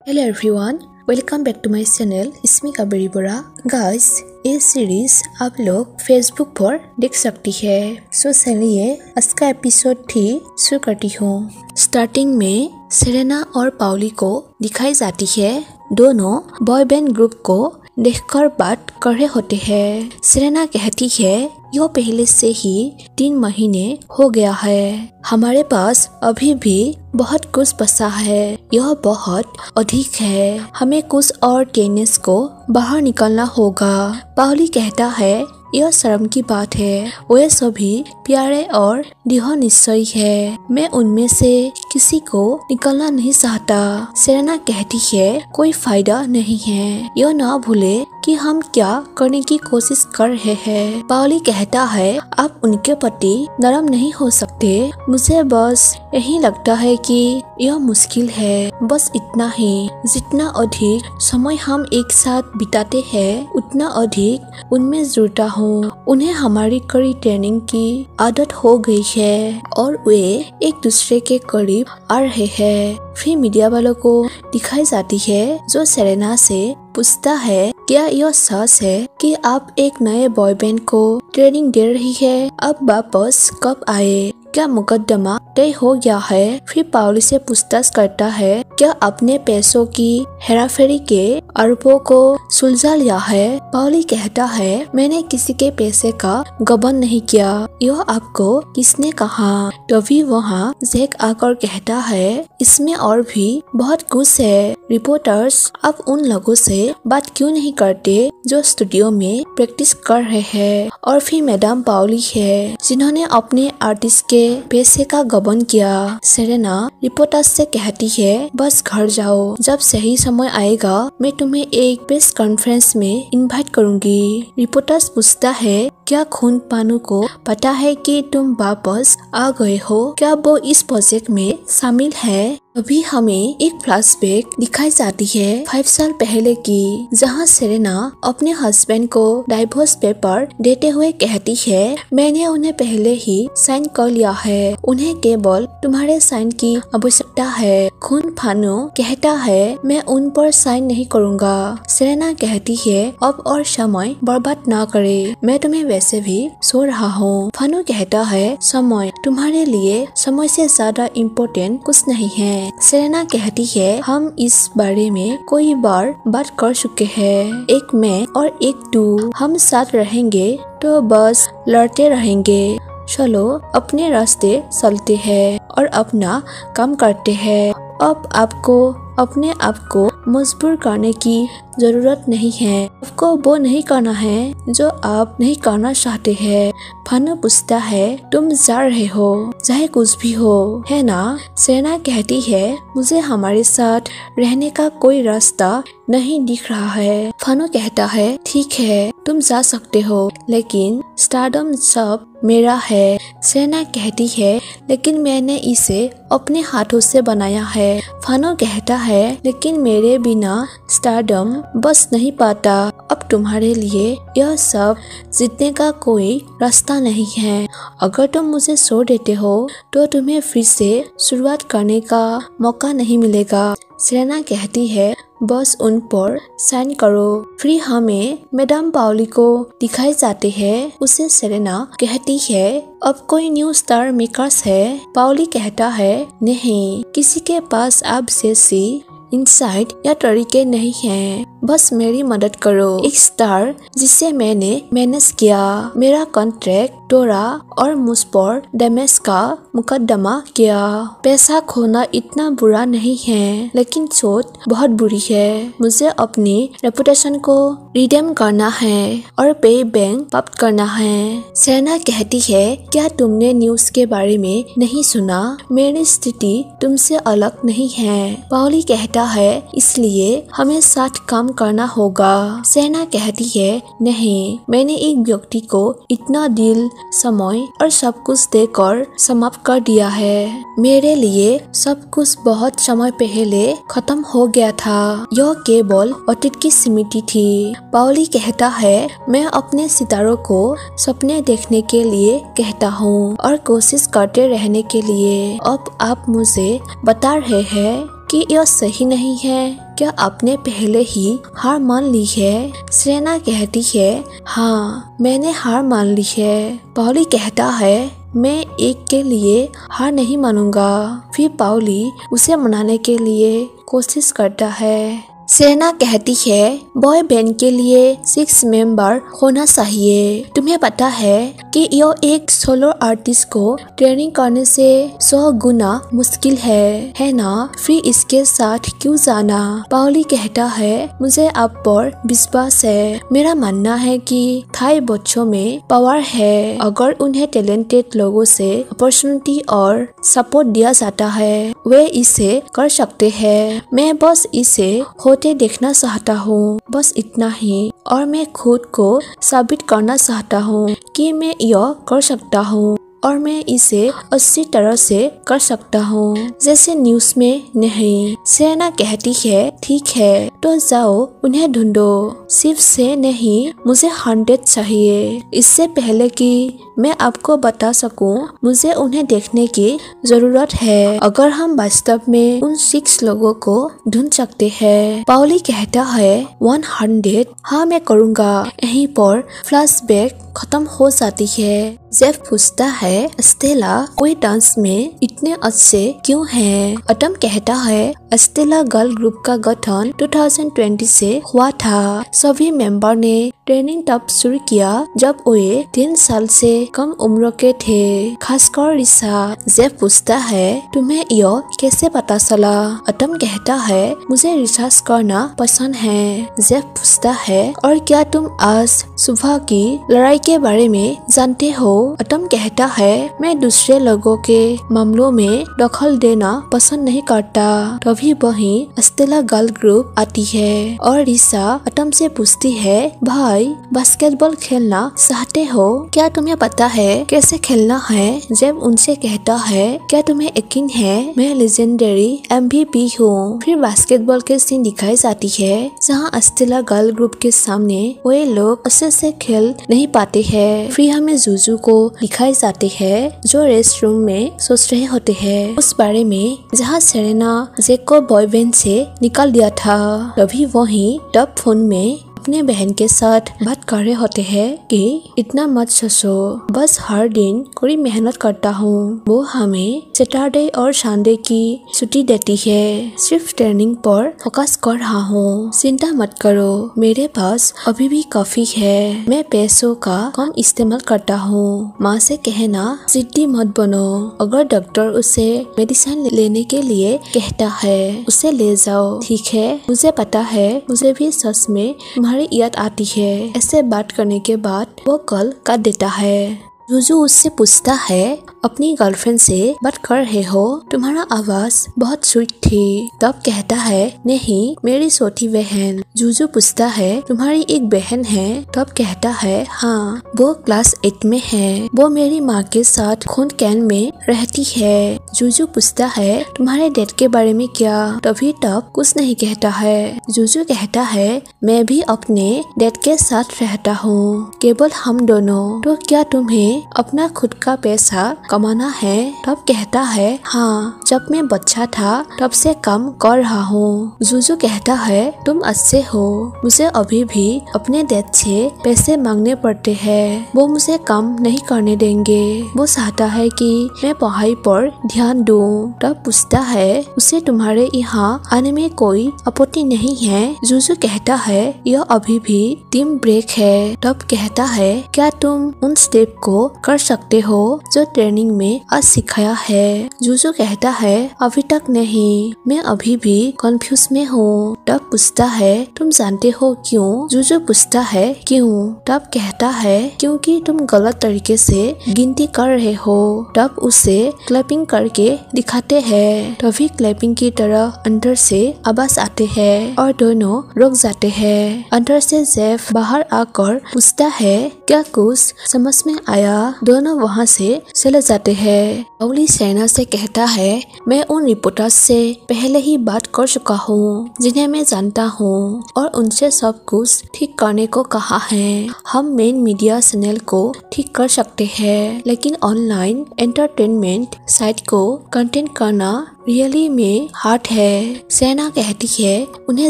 Hello everyone, welcome back to my channel इसमी Kaberi Bora. Guys, ये series आप लोग फेसबुक पर देख सकती है। सो चलिए आज का एपिसोड 3 शुरू करती हूँ। स्टार्टिंग में सेरेना और पाउली को दिखाई जाती है। दोनों बॉय बैंड ग्रुप को देखकर बात कर रहे होते हैं। सेरेना कहती है यह पहले से ही 3 महीने हो गया है। हमारे पास अभी भी बहुत कुछ बचा है। यह बहुत अधिक है। हमें कुछ और टेनिस को बाहर निकलना होगा। पाउली कहता है यह शर्म की बात है। वे सभी प्यारे और दृढ़ निश्चयी है। मैं उनमें से किसी को निकलना नहीं चाहता। सेरेना कहती है कोई फायदा नहीं है। यह ना भूले कि हम क्या करने की कोशिश कर रहे हैं। पाउली कहता है आप उनके प्रति नरम नहीं हो सकते। मुझे बस यही लगता है कि यह मुश्किल है। बस इतना ही। जितना अधिक समय हम एक साथ बिताते हैं उतना अधिक उनमें जुड़ता हूँ। उन्हें हमारी कड़ी ट्रेनिंग की आदत हो गई है और वे एक दूसरे के करीब आ रहे हैं। फिर मीडिया वालों को दिखाई जाती है जो सेरेना से पूछता है क्या यह सच है कि आप एक नए बॉय बैंड को ट्रेनिंग दे रही है? अब वापस कब आए? क्या मुकदमा तय हो गया है? फिर पाउली से पूछताछ करता है क्या अपने पैसों की हेराफेरी के आरोपों को सुलझा लिया है? पाउली कहता है मैंने किसी के पैसे का गबन नहीं किया। यह आपको किसने कहा? तभी वहाँ जैक आकर कहता है इसमें और भी बहुत कुछ है। रिपोर्टर्स आप उन लोगों से बात क्यों नहीं करते जो स्टूडियो में प्रैक्टिस कर रहे हैं? और फिर मैडम पाउली है जिन्होंने अपने आर्टिस्ट के पैसे का गबन किया। सेरेना रिपोर्टर्स से कहती है बस घर जाओ। जब सही समय आएगा मैं तुम्हें एक प्रेस कॉन्फ्रेंस में इनवाइट करूंगी। रिपोर्टर्स पूछता है क्या खून पानू को पता है कि तुम वापस आ गए हो? क्या वो इस प्रोजेक्ट में शामिल है? अभी हमें एक फ्लैशबैक दिखाई जाती है 5 साल पहले की, जहां सेरेना अपने हस्बैंड को डाइवोर्स पेपर देते हुए कहती है मैंने उन्हें पहले ही साइन कर लिया है। उन्हें केवल तुम्हारे साइन की आवश्यकता है। खून फानू कहता है मैं उन पर साइन नहीं करूँगा। सेरेना कहती है अब और समय बर्बाद ना करे, मैं तुम्हें वैसे भी सो रहा हूँ। फानू कहता है समय तुम्हारे लिए समय से ज्यादा इम्पोर्टेंट कुछ नहीं है। सेरेना कहती है हम इस बारे में कई बार बात कर चुके हैं। एक मैं और एक तू, हम साथ रहेंगे तो बस लड़ते रहेंगे। चलो अपने रास्ते चलते हैं और अपना काम करते हैं। अब आपको अपने आप को मजबूर करने की जरूरत नहीं है। आपको वो नहीं करना है जो आप नहीं करना चाहते हैं। फानू पूछता है तुम जा रहे हो चाहे कुछ भी हो, है ना? सेरेना कहती है मुझे हमारे साथ रहने का कोई रास्ता नहीं दिख रहा है। फानू कहता है ठीक है तुम जा सकते हो लेकिन स्टारडम सब मेरा है। सेरेना कहती है लेकिन मैंने इसे अपने हाथों से बनाया है। फानू कहता है लेकिन मेरे बिना स्टारडम बस नहीं पाता। अब तुम्हारे लिए यह सब जीतने का कोई रास्ता नहीं है। अगर तुम मुझे छोड़ देते हो तो तुम्हें फिर से शुरुआत करने का मौका नहीं मिलेगा। सेरेना कहती है बस उन पर साइन करो। फिर हमें मैडम पाउली को दिखाई जाते हैं। उसे सेरेना कहती है अब कोई न्यू स्टार मेकर्स है? पाउली कहता है नहीं, किसी के पास आप जैसी इंसाइट या तरीके नहीं हैं। बस मेरी मदद करो। एक स्टार जिसे मैंने मैनेज किया। मेरा कॉन्ट्रैक्ट तोड़ा और मुझ पर डैमेज का मुकदमा किया। पैसा खोना इतना बुरा नहीं है लेकिन चोट बहुत बुरी है। मुझे अपनी रेपुटेशन को रिडेम करना है और पे बैंक प्राप्त करना है। सेरेना कहती है क्या तुमने न्यूज के बारे में नहीं सुना? मेरी स्थिति तुमसे अलग नहीं है। पाउली कहता है इसलिए हमें साथ काम करना होगा। सेरेना कहती है नहीं, मैंने एक व्यक्ति को इतना दिल, समय और सब कुछ देकर समाप्त कर दिया है। मेरे लिए सब कुछ बहुत समय पहले खत्म हो गया था। यह केवल अतीत की स्मृति थी। पाउली कहता है मैं अपने सितारों को सपने देखने के लिए कहता हूँ और कोशिश करते रहने के लिए। अब आप मुझे बता रहे हैं कि यह सही नहीं है। क्या आपने पहले ही हार मान ली है? सेरेना कहती है, हाँ मैंने हार मान ली है। पाउली कहता है, मैं एक के लिए हार नहीं मानूंगा। फिर पाउली उसे मनाने के लिए कोशिश करता है। सेरेना कहती है, बॉय बैंड के लिए 6 मेंबर होना चाहिए। तुम्हें पता है कि यह एक सोलो आर्टिस्ट को ट्रेनिंग करने से 100 गुना मुश्किल है ना? फिर इसके साथ क्यों जाना? पाउली कहता है, मुझे आप पर विश्वास है। मेरा मानना है कि थाई बच्चों में पावर है। अगर उन्हें टैलेंटेड लोगों से अपॉर्चुनिटी और सपोर्ट दिया जाता है, वे इसे कर सकते हैं। मैं बस इसे होते देखना चाहता हूँ, बस इतना ही। और मैं खुद को साबित करना चाहता हूँ कि मैं यह कर सकता हूँ और मैं इसे अच्छी तरह से कर सकता हूँ, जैसे न्यूज़ में नहीं। सेरेना कहती है, ठीक है तो जाओ उन्हें ढूंढो। सिर्फ से नहीं, मुझे 100 चाहिए। इससे पहले कि मैं आपको बता सकूं, मुझे उन्हें देखने की जरूरत है। अगर हम वास्तव में उन 6 लोगों को ढूंढ सकते हैं। पाउली कहता है, 100? हाँ मैं करूँगा। यहीं पर फ्लैशबैक खत्म हो जाती है। जेफ पूछता है, स्टेला कोई डांस में इतने अच्छे क्यों हैं? अटम कहता है, स्टेला गर्ल ग्रुप का गठन 2020 से हुआ था। सभी मेंबर ने ट्रेनिंग तब शुरू किया जब वे 3 साल से कम उम्र के थे, खासकर रिसा। जेफ पूछता है, तुम्हें यह कैसे पता चला? अटम कहता है, मुझे रिसर्च करना पसंद है। जेफ पूछता है, और क्या तुम आज सुबह की लड़ाई के बारे में जानते हो? अटम कहता है, मैं दूसरे लोगों के मामलों में दखल देना पसंद नहीं करता। तभी वहीं स्टेला गर्ल ग्रुप आती है और रिसा अटम से पूछती है, भाई बास्केटबॉल खेलना चाहते हो? क्या तुम्हें पता है कैसे खेलना है? जब उनसे कहता है, क्या तुम्हें यकीन है मैं लेजेंडरी MVP हूँ? फिर बास्केटबॉल के सीन दिखाई जाती है जहाँ स्टेला गर्ल ग्रुप के सामने वे लोग अच्छे से खेल नहीं पाते हैं। फिर हमें जुजू को दिखाई जाते हैं जो रेस्ट रूम में सोच रहे होते हैं उस बारे में जहाँ सेरेना जैक को बॉयबैंड से निकाल दिया था। तभी वहीं टॉप फोन में अपने बहन के साथ बात कर रहे होते हैं कि इतना मत सोचो, बस हर दिन कड़ी मेहनत करता हूँ। वो हमें सैटरडे और संडे की छुट्टी देती है। सिर्फ ट्रेनिंग पर फोकस कर रहा हूँ। चिंता मत करो, मेरे पास अभी भी काफी है। मैं पैसों का कम इस्तेमाल करता हूँ। माँ से कहना जिद्दी मत बनो। अगर डॉक्टर उसे मेडिसिन लेने के लिए कहता है, उसे ले जाओ, ठीक है? मुझे पता है, मुझे भी सच में तुम्हारी याद आती है। ऐसे बात करने के बाद वो कॉल काट देता है। जुजू उससे पूछता है, अपनी गर्लफ्रेंड से बात कर रहे हो? तुम्हारा आवाज बहुत स्वीट थी। तब कहता है, नहीं मेरी छोटी बहन। जुजू पूछता है, तुम्हारी एक बहन है? तब कहता है, हाँ वो क्लास 8 में है। वो मेरी माँ के साथ खून कैन में रहती है। जुजू पूछता है, तुम्हारे डैड के बारे में क्या? तभी तब कुछ नहीं कहता है। जुजू कहता है, मैं भी अपने डैड के साथ रहता हूँ, केवल हम दोनों। तो क्या तुम्हें अपना खुद का पैसा कमाना है? तब कहता है, हाँ जब मैं बच्चा था तब से काम कर रहा हूँ। जुजू कहता है, तुम अच्छे हो। मुझे अभी भी अपने डैड से पैसे मांगने पड़ते हैं। वो मुझे काम नहीं करने देंगे। वो चाहता है कि मैं पढ़ाई पर ध्यान दूँ। तब पूछता है, उसे तुम्हारे यहाँ आने में कोई आपत्ति नहीं है? जुजू कहता है, यह अभी भी टीम ब्रेक है। तब कहता है, क्या तुम उन स्टेप को कर सकते हो जो ट्रेनिंग में आज सिखाया है? जुजू कहता है, अभी तक नहीं, मैं अभी भी कंफ्यूज में हूँ। तब पूछता है, तुम जानते हो क्यों? जुजू पूछता है, क्यों? तब कहता है, क्योंकि तुम गलत तरीके से गिनती कर रहे हो। तब उसे क्लैपिंग करके दिखाते हैं। तभी क्लैपिंग की तरह अंदर से आवाज आते हैं और दोनों रुक जाते हैं। अंदर से जेफ बाहर आकर पूछता है, क्या कुछ समझ में आया? दोनों वहाँ से चले जाते हैं। पाउली सेरेना से कहता है, मैं उन रिपोर्टर्स से पहले ही बात कर चुका हूँ जिन्हें मैं जानता हूँ और उनसे सब कुछ ठीक करने को कहा है। हम मेन मीडिया चैनल को ठीक कर सकते हैं, लेकिन ऑनलाइन एंटरटेनमेंट साइट को कंटेंट करना रियली में हार्ड है। सेना कहती है उन्हें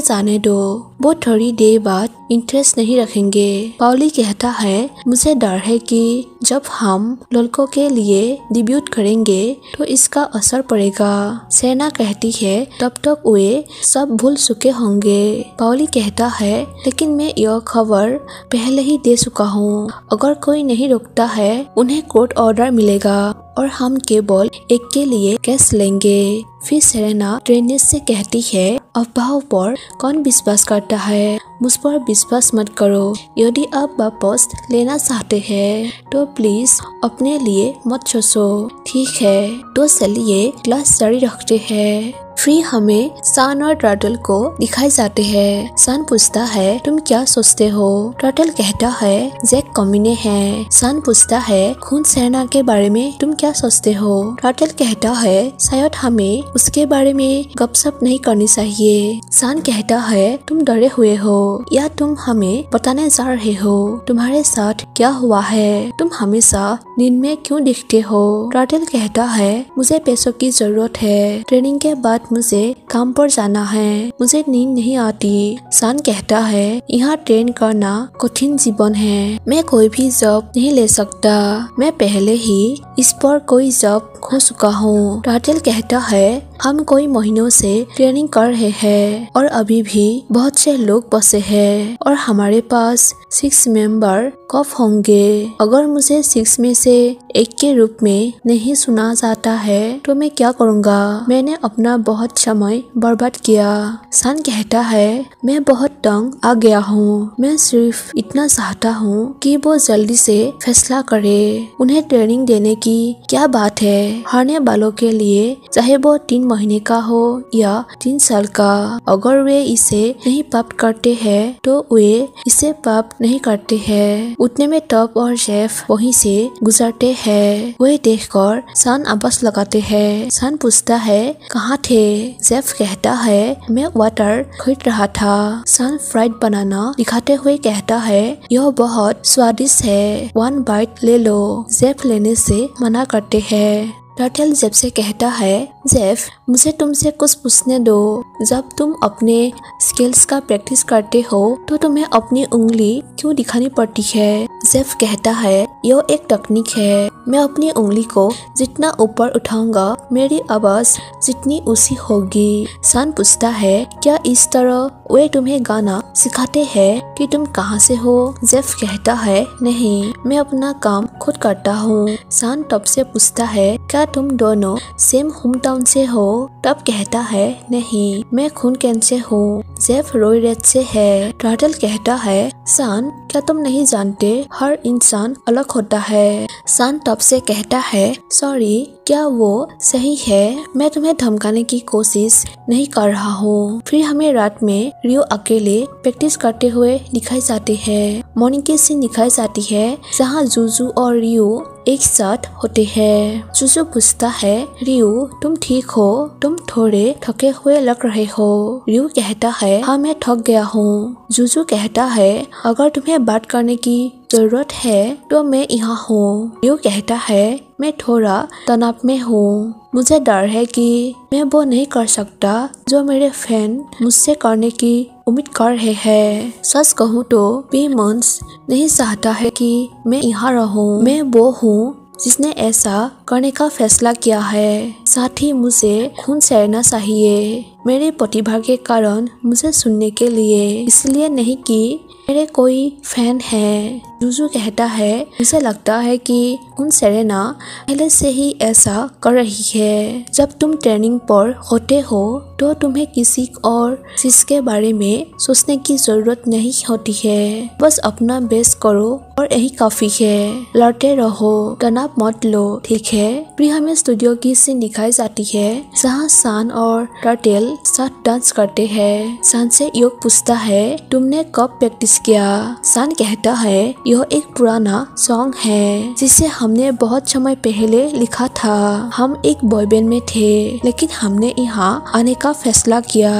जाने दो, वो थोड़ी देर बाद इंटरेस्ट नहीं रखेंगे। पाउली कहता है मुझे डर है कि जब हम लड़कों के लिए डिब्यूट करेंगे तो इसका असर पड़ेगा। सेना कहती है तब तक वे सब भूल चुके होंगे। पाउली कहता है लेकिन मैं यह खबर पहले ही दे चुका हूँ, अगर कोई नहीं रुकता है उन्हें कोर्ट ऑर्डर मिलेगा और हम केवल एक के लिए केस लेंगे। फिर सेरेना ट्रेनिस से कहती है अफवाह पर कौन विश्वास करता है, मुझ पर विश्वास मत करो। यदि आप वापस लेना चाहते हैं तो प्लीज अपने लिए मत सोचो, ठीक है। तो चलिए क्लास जारी रखते हैं। फिर हमें सान और टर्टल को दिखाए जाते हैं। सान पूछता है तुम क्या सोचते हो? टर्टल कहता है जैक कमीने है। सान पूछता है खून सेरेना के बारे में तुम क्या सोचते हो? टर्टल कहता है शायद हमें उसके बारे में गपशप नहीं करनी चाहिए। सान कहता है तुम डरे हुए हो या तुम हमें बताने जा रहे हो तुम्हारे साथ क्या हुआ है? तुम हमेशा नींद में क्यों दिखते हो? टर्टल कहता है मुझे पैसों की जरूरत है, ट्रेनिंग के बाद मुझे काम पर जाना है, मुझे नींद नहीं आती। सान कहता है यहाँ ट्रेन करना कठिन जीवन है, मैं कोई भी जॉब नहीं ले सकता, मैं पहले ही इस पर कोई जॉब खो चुका हूँ। टर्टल कहता है हम कई महीनों से ट्रेनिंग कर रहे हैं और अभी भी बहुत से लोग बचे हैं और हमारे पास 6 मेंबर कब होंगे? अगर मुझे 6 में से एक के रूप में नहीं सुना जाता है तो मैं क्या करूँगा? मैंने अपना बहुत समय बर्बाद किया। सान कहता है मैं बहुत तंग आ गया हूँ, मैं सिर्फ इतना चाहता हूँ कि वो जल्दी से फैसला करे। उन्हें ट्रेनिंग देने की क्या बात है? हारने वालों के लिए चाहे वो 3 महीने का हो या 3 साल का, अगर वे इसे नहीं प्राप्त करते हैं तो वे इसे प्राप्त नहीं करते हैं। उतने में टॉप और जेफ वहीं से गुजरते हैं। वे देखकर सान आवाज लगाते हैं। सान पूछता है कहाँ थे? जेफ कहता है मैं वाटर खरीद रहा था। सान फ्राइड बनाना दिखाते हुए कहता है यह बहुत स्वादिष्ट है, 1 बाइट ले लो। जेफ लेने से मना करते हैं। टर्टल जेफ से कहता है जेफ मुझे तुमसे कुछ पूछने दो, जब तुम अपने स्किल्स का प्रैक्टिस करते हो तो तुम्हें अपनी उंगली क्यों दिखानी पड़ती है? जेफ कहता है यह एक तकनीक है, मैं अपनी उंगली को जितना ऊपर उठाऊंगा मेरी आवाज जितनी ऊंची होगी। सान पूछता है क्या इस तरह वे तुम्हें गाना सिखाते हैं कि तुम कहाँ से हो? जेफ कहता है नहीं, मैं अपना काम खुद करता हूँ। सान तब से पूछता है क्या तुम दोनों सेम होम टाउन से हो? तब कहता है नहीं, मैं खूनकेन से हूँ, जेफ रोयरेट से है। टर्टल कहता है सान क्या तुम नहीं जानते हर इंसान अलग होता है? सान तब से कहता है सॉरी, क्या वो सही है? मैं तुम्हें धमकाने की कोशिश नहीं कर रहा हूँ। फिर हमें रात में रियो अकेले प्रैक्टिस करते हुए दिखाई जाते हैं। मॉर्निंग की सीन दिखाई जाती है जहाँ जूजू और रियो एक साथ होते हैं। जूजू पूछता है रियो तुम ठीक हो? तुम थोड़े थके हुए लग रहे हो। रियो कहता है हाँ मैं थक गया हूँ। जूजू कहता है अगर तुम्हें बात करने की जरूरत है तो मैं यहाँ हूँ। रियो कहता है मैं थोड़ा तनाव में हूँ, मुझे डर है कि मैं वो नहीं कर सकता जो मेरे फैन मुझसे करने की उम्मीद कर रहे हैं। सच कहूँ तो पीमंस नहीं चाहता है कि मैं यहाँ रहूँ, मैं वो हूँ जिसने ऐसा करने का फैसला किया है। साथ ही मुझे खून सेरना चाहिए मेरी प्रतिभा के कारण मुझे सुनने के लिए, इसलिए नहीं कि मेरे कोई फैन है। जूजू कहता है मुझे लगता है कि खून सेरेना पहले से ही ऐसा कर रही है। जब तुम ट्रेनिंग पर होते हो तो तुम्हें किसी और चीज के बारे में सोचने की जरूरत नहीं होती है, बस अपना बेस्ट करो और यही काफी है। लड़ते रहो, तनाव मत लो, ठीक है। फिर हमें स्टूडियो की सीन दिखाई जाती है जहाँ सान और टर्टल साथ डांस करते हैं। सान से योग पूछता है तुमने कब प्रैक्टिस किया? सान कहता है यह एक पुराना सॉन्ग है जिसे हमने बहुत समय पहले लिखा था। हम एक बॉयबैंड में थे लेकिन हमने यहाँ आने का फैसला किया।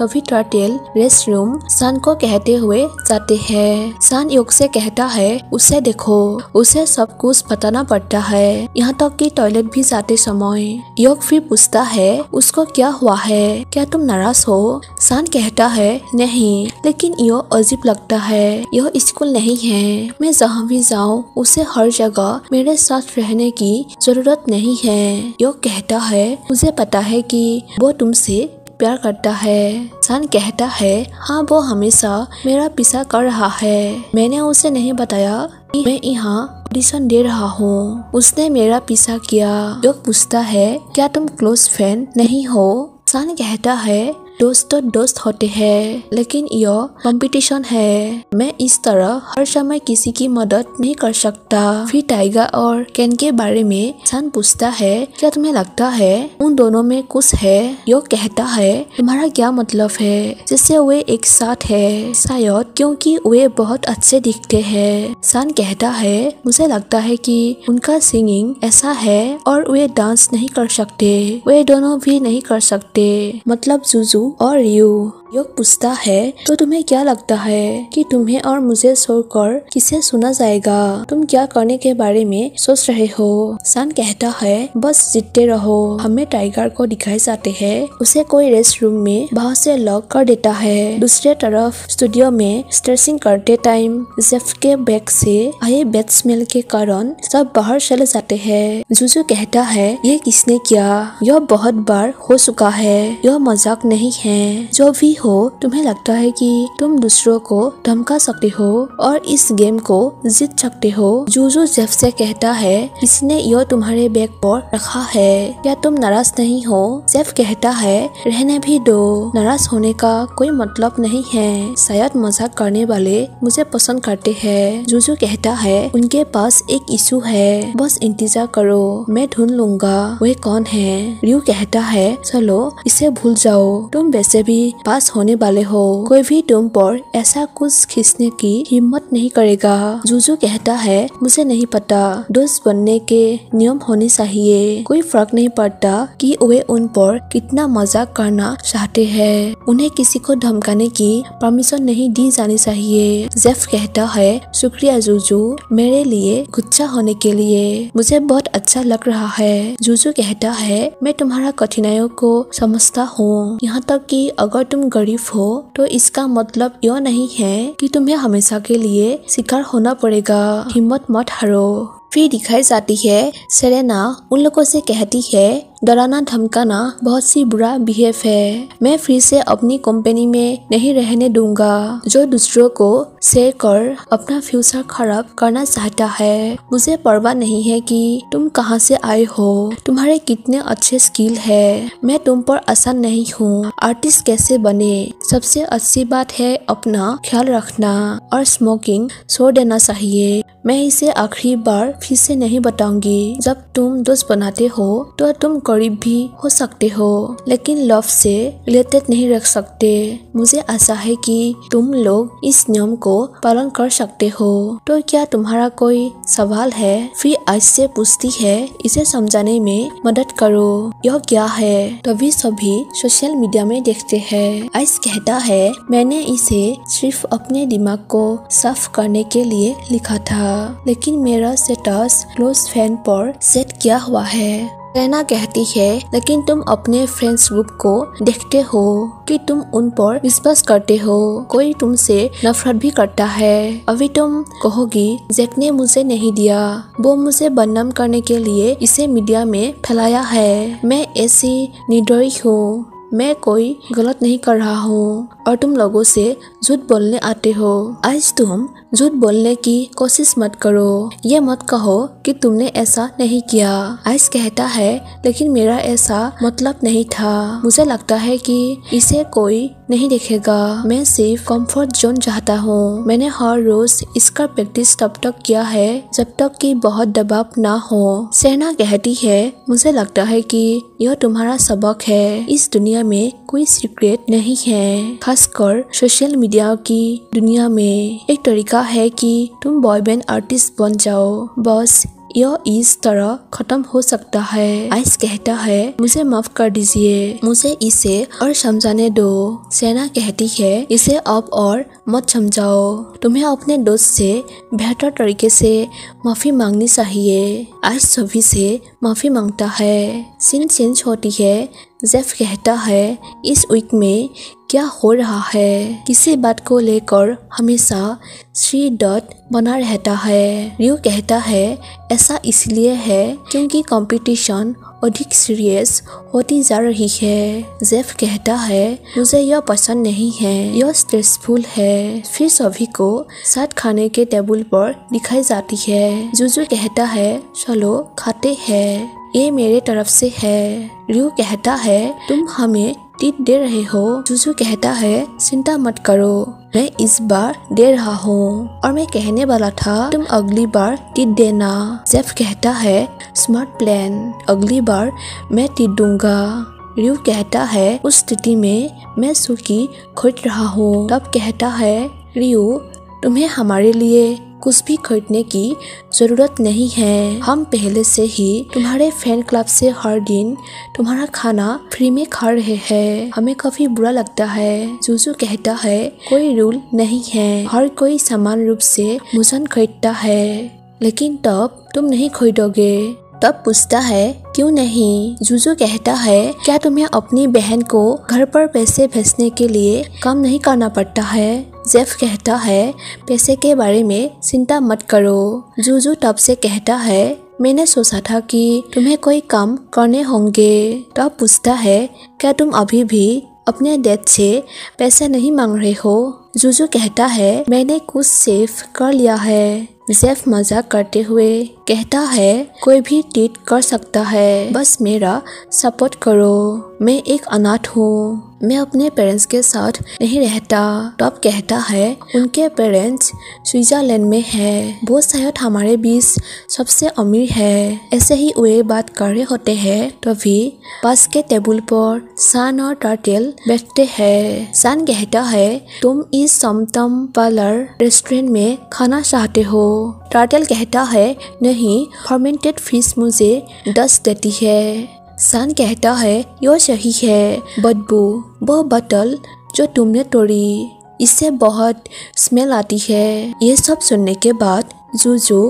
तभी टर्टल रेस्ट रूम सान को कहते हुए जाते हैं। सान योग से कहता है उसे देखो, उसे सब कुछ बताना पड़ता है, यहाँ तक कि टॉयलेट भी जाते समय। योग फिर पूछता है उसको क्या हुआ है, क्या तुम नाराज हो? सान कहता है नहीं, लेकिन यो अजीब लगता है, यह स्कूल नहीं है, मैं जहाँ भी जाऊँ उसे हर जगह मेरे साथ रहने की जरूरत नहीं है। यो कहता है मुझे पता है कि वो तुमसे प्यार करता है। सान कहता है हाँ, वो हमेशा मेरा पीछा कर रहा है, मैंने उसे नहीं बताया कि मैं यहाँ ऑडिशन दे रहा हूँ, उसने मेरा पीछा किया। योग पूछता है क्या तुम क्लोज फ्रेंड नहीं हो? सान कहता है दोस्त तो दोस्त होते हैं, लेकिन यह कंपटीशन है, मैं इस तरह हर समय किसी की मदद नहीं कर सकता। फिर टाइगर और केन के बारे में सान पूछता है क्या तुम्हें लगता है उन दोनों में कुछ है? यो कहता है तुम्हारा क्या मतलब है जैसे वे एक साथ है? शायद क्योंकि वे बहुत अच्छे दिखते हैं। सान कहता है मुझे लगता है कि उनका सिंगिंग ऐसा है और वे डांस नहीं कर सकते, वे दोनों भी नहीं कर सकते, मतलब जुजू और रियू। योग पूछता है तो तुम्हें क्या लगता है कि तुम्हें और मुझे छोड़कर किसे सुना जाएगा? तुम क्या करने के बारे में सोच रहे हो? सान कहता है बस जीतते रहो। हमें टाइगर को दिखाए जाते हैं उसे कोई रेस्ट रूम में बाहर से लॉक कर देता है। दूसरे तरफ स्टूडियो में स्ट्रेचिंग करते टाइम जेफ के बैग से आए बैड स्मेल के कारण सब बाहर चले जाते हैं। जुजू कहता है ये किसने किया? यह बहुत बार हो चुका है, यह मजाक नहीं है। जो भी हो, तुम्हें लगता है कि तुम दूसरों को धमका सकते हो और इस गेम को जीत सकते हो? जुजू जेफ से कहता है इसने यह तुम्हारे बैग पर रखा है, क्या तुम नाराज नहीं हो? जेफ कहता है रहने भी दो, नाराज होने का कोई मतलब नहीं है, शायद मजाक करने वाले मुझे पसंद करते हैं। जुजू कहता है उनके पास एक इशू है, बस इंतजार करो, मैं ढूंढ लूंगा वे कौन है। रियू कहता है चलो इसे भूल जाओ, तुम वैसे भी पास होने वाले हो, कोई भी तुम पर ऐसा कुछ खींचने की हिम्मत नहीं करेगा। जुजू कहता है मुझे नहीं पता, दोस्त बनने के नियम होने चाहिए, कोई फर्क नहीं पड़ता कि वे उन पर कितना मजाक करना चाहते हैं, उन्हें किसी को धमकाने की परमिशन नहीं दी जानी चाहिए। जेफ कहता है शुक्रिया जुजू, मेरे लिए गुस्सा होने के लिए, मुझे बहुत अच्छा लग रहा है। जुजू कहता है मैं तुम्हारा कठिनाइयों को समझता हूँ, यहाँ तक कि अगर तुम गरीब हो तो इसका मतलब यह नहीं है कि तुम्हें हमेशा के लिए शिकार होना पड़ेगा, हिम्मत मत हारो। फिर दिखाई जाती है सेरेना उन लोगों से कहती है डराना धमकाना बहुत सी बुरा बिहेव है, मैं फिर से अपनी कंपनी में नहीं रहने दूंगा जो दूसरों को शेयर कर अपना फ्यूचर खराब करना चाहता है। मुझे परवाह नहीं है कि तुम कहां से आए हो, तुम्हारे कितने अच्छे स्किल है, मैं तुम पर आसान नहीं हूँ, आर्टिस्ट कैसे बने, सबसे अच्छी बात है अपना ख्याल रखना और स्मोकिंग छोड़ देना चाहिए। मैं इसे आखिरी बार फिर से नहीं बताऊंगी, जब तुम दोस्त बनाते हो तो तुम गरीब भी हो सकते हो लेकिन लव से रिलेटेड नहीं रख सकते। मुझे आशा है कि तुम लोग इस नियम को पालन कर सकते हो। तो क्या तुम्हारा कोई सवाल है? फिर आइस से पूछती है इसे समझाने में मदद करो, यह क्या है? तभी सभी सोशल मीडिया में देखते हैं। आइस कहता है मैंने इसे सिर्फ अपने दिमाग को साफ करने के लिए लिखा था, लेकिन मेरा स्टेटस क्लोज फ्रेंड पर सेट किया हुआ है। सेरेना कहती है लेकिन तुम अपने फ्रेंड्स ग्रुप को देखते हो कि तुम उन पर विश्वास करते हो, कोई तुमसे नफरत भी करता है। अभी तुम कहोगी जैक ने मुझे नहीं दिया, वो मुझे बदनाम करने के लिए इसे मीडिया में फैलाया है, मैं ऐसी निर्दयी हूँ, मैं कोई गलत नहीं कर रहा हूँ और तुम लोगों से झूठ बोलने आते हो। आज तुम झूठ बोलने की कोशिश मत करो, ये मत कहो कि तुमने ऐसा नहीं किया। आइस कहता है लेकिन मेरा ऐसा मतलब नहीं था, मुझे लगता है कि इसे कोई नहीं देखेगा, मैं सिर्फ कंफर्ट जोन चाहता हूँ, मैंने हर रोज इसका प्रैक्टिस तब तक किया है जब तक कि बहुत दबाव ना हो। सेरेना कहती है मुझे लगता है कि यह तुम्हारा सबक है, इस दुनिया में कोई सीक्रेट नहीं है, खासकर सोशल मीडिया की दुनिया में। एक तरीका है कि तुम बॉय बैंड आर्टिस्ट बन जाओ, बस यह इस तरह खत्म हो सकता है। आइस कहता है मुझे माफ कर दीजिए, मुझे इसे और समझाने दो। सेना कहती है इसे अब और मत समझाओ, तुम्हें अपने दोस्त से बेहतर तरीके से माफी मांगनी चाहिए। आइस सभी से माफी मांगता है। सीन चेंज होती है। जेफ कहता है इस वीक में क्या हो रहा है, किसी बात को लेकर हमेशा श्री डॉट बना रहता है। रियो कहता है ऐसा इसलिए है क्योंकि कंपटीशन अधिक सीरियस होती जा रही है। जेफ कहता है मुझे यह पसंद नहीं है, यह स्ट्रेसफुल है। फिर सभी को साथ खाने के टेबल पर दिखाई जाती है। जुजू कहता है चलो खाते हैं, ये मेरे तरफ से है। रियो कहता है तुम हमें टिप दे रहे हो। जुजू कहता है चिंता मत करो, मैं इस बार दे रहा हूँ और मैं कहने वाला था तुम अगली बार टिप देना। जेफ कहता है स्मार्ट प्लान, अगली बार मैं टिप दूंगा। रियो कहता है उस स्थिति में मैं सुकी खरीद रहा हूँ। तब कहता है रियो तुम्हें हमारे लिए कुछ भी खरीदने की जरूरत नहीं है, हम पहले से ही तुम्हारे फैन क्लब से हर दिन तुम्हारा खाना फ्री में खा रहे हैं, हमें काफी बुरा लगता है। जुजू कहता है कोई रूल नहीं है, हर कोई समान रूप से भोजन खरीदता है, लेकिन तब तुम नहीं खरीदोगे। तब पूछता है क्यों नहीं। जुजू कहता है क्या तुम्हें अपनी बहन को घर पर पैसे भेजने के लिए काम नहीं करना पड़ता है। जेफ कहता है पैसे के बारे में चिंता मत करो। जुजू तब से कहता है मैंने सोचा था कि तुम्हें कोई काम करने होंगे। तब पूछता है क्या तुम अभी भी अपने डैड से पैसे नहीं मांग रहे हो। जुजू कहता है मैंने कुछ सेव कर लिया है। जेफ मजाक करते हुए कहता है कोई भी टीट कर सकता है, बस मेरा सपोर्ट करो, मैं एक अनाथ हूँ, मैं अपने पेरेंट्स के साथ नहीं रहता। टॉप कहता है उनके पेरेंट्स स्विट्जरलैंड में है, वो शायद हमारे बीच सबसे अमीर है। ऐसे ही वे बात कर रहे होते हैं तभी पास के टेबल पर सान और टर्टल बैठते हैं। सान कहता है तुम इस समतम पार्लर रेस्टोरेंट में खाना चाहते हो। टर्टल कहता है नहीं, फर्मेंटेड फिश मुझे दस्त देती है। सान कहता है यह सही है, बदबू वो बोतल जो तुमने तोड़ी इससे बहुत स्मेल आती है। ये सब सुनने के बाद जुजू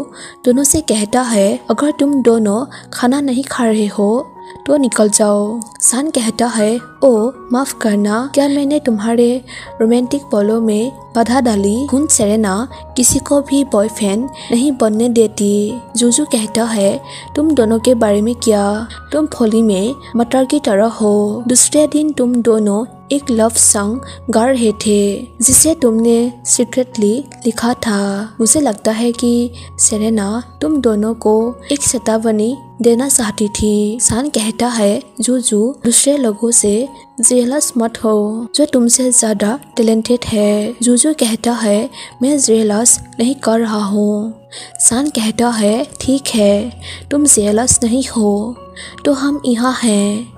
दोनों से कहता है अगर तुम दोनों खाना नहीं खा रहे हो तो निकल जाओ। सान कहता है ओ माफ करना, क्या मैंने तुम्हारे रोमांटिक पलों में बाधा डाली। खून सेरेना किसी को भी बॉयफ्रेंड नहीं बनने देती। जुजू कहता है तुम दोनों के बारे में क्या, तुम होली में मटर की तरह हो। दूसरे दिन तुम दोनों एक लव सॉन्ग गा रहे थे जिसे तुमने सीक्रेटली लिखा था। मुझे लगता है कि सेरेना तुम दोनों को एक चेतावनी देना चाहती थी। सान कहता है जुजू दूसरे लोगों से जेलस मत हो जो तुमसे ज्यादा टैलेंटेड है। जुजू कहता है मैं जेलस नहीं कर रहा हूँ। सान कहता है ठीक है, तुम जेलस नहीं हो तो हम यहाँ हैं,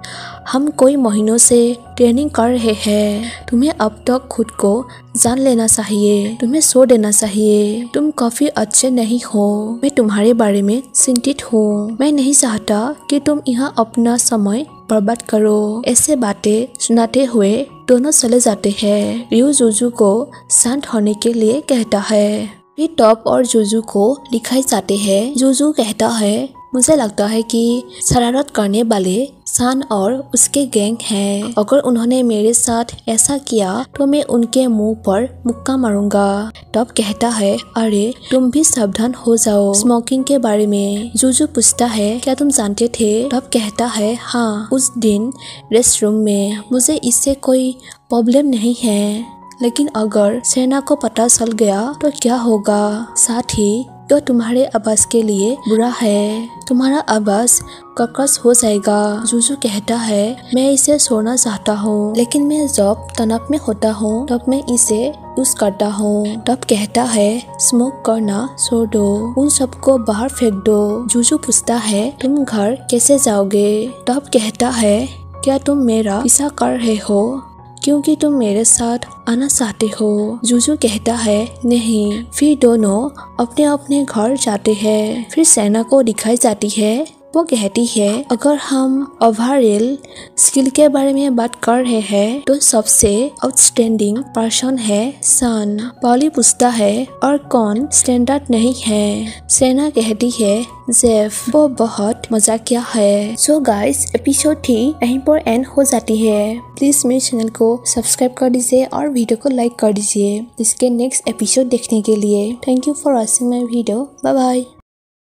हम कोई महीनों से ट्रेनिंग कर रहे हैं, तुम्हें अब तक खुद को जान लेना चाहिए, तुम्हें सो देना चाहिए, तुम काफी अच्छे नहीं हो, मैं तुम्हारे बारे में चिंतित हूँ, मैं नहीं चाहता कि तुम यहाँ अपना समय बर्बाद करो। ऐसे बातें सुनाते हुए दोनों चले जाते हैं। रियो जुजू को शांत होने के लिए कहता है। फिर टॉप और जुजू को दिखाई जाते हैं। जुजू कहता है मुझे लगता है कि शरारत करने वाले सान और उसके गैंग हैं। अगर उन्होंने मेरे साथ ऐसा किया तो मैं उनके मुंह पर मुक्का मारूंगा। टॉप कहता है अरे तुम भी सावधान हो जाओ स्मोकिंग के बारे में। जुजू पूछता है क्या तुम जानते थे। टॉप कहता है हाँ, उस दिन रेस्ट रूम में। मुझे इससे कोई प्रॉब्लम नहीं है, लेकिन अगर सेना को पता चल गया तो क्या होगा। साथ ही तो तुम्हारे आवाज के लिए बुरा है, तुम्हारा आवाज कर्कश हो जाएगा। जुजू कहता है मैं इसे छोड़ना चाहता हूँ, लेकिन मैं जब तनाव में होता हूँ तब मैं इसे यूज करता हूँ। तब कहता है स्मोक करना छोड़ दो, उन सबको बाहर फेंक दो। जुजू पूछता है तुम घर कैसे जाओगे। तब कहता है क्या तुम मेरा पीछा कर रहे हो। क्योंकि तुम मेरे साथ आना चाहते हो। जुजू कहता है नहीं। फिर दोनों अपने अपने घर जाते हैं। फिर सेना को दिखाई जाती है। वो कहती है अगर हम ओवरऑल स्किल के बारे में बात कर रहे हैं तो सबसे आउटस्टैंडिंग पर्सन है सन। पॉली पूछता है और कौन स्टैंडर्ड नहीं है। सेना कहती है जेफ, वो बहुत मजाकिया है। सो गाइस, एपिसोड 3 यहीं पर एंड हो जाती है। प्लीज मेरे चैनल को सब्सक्राइब कर दीजिए और वीडियो को लाइक कर दीजिए इसके नेक्स्ट एपिसोड देखने के लिए। Thank you for watching my video. Bye bye.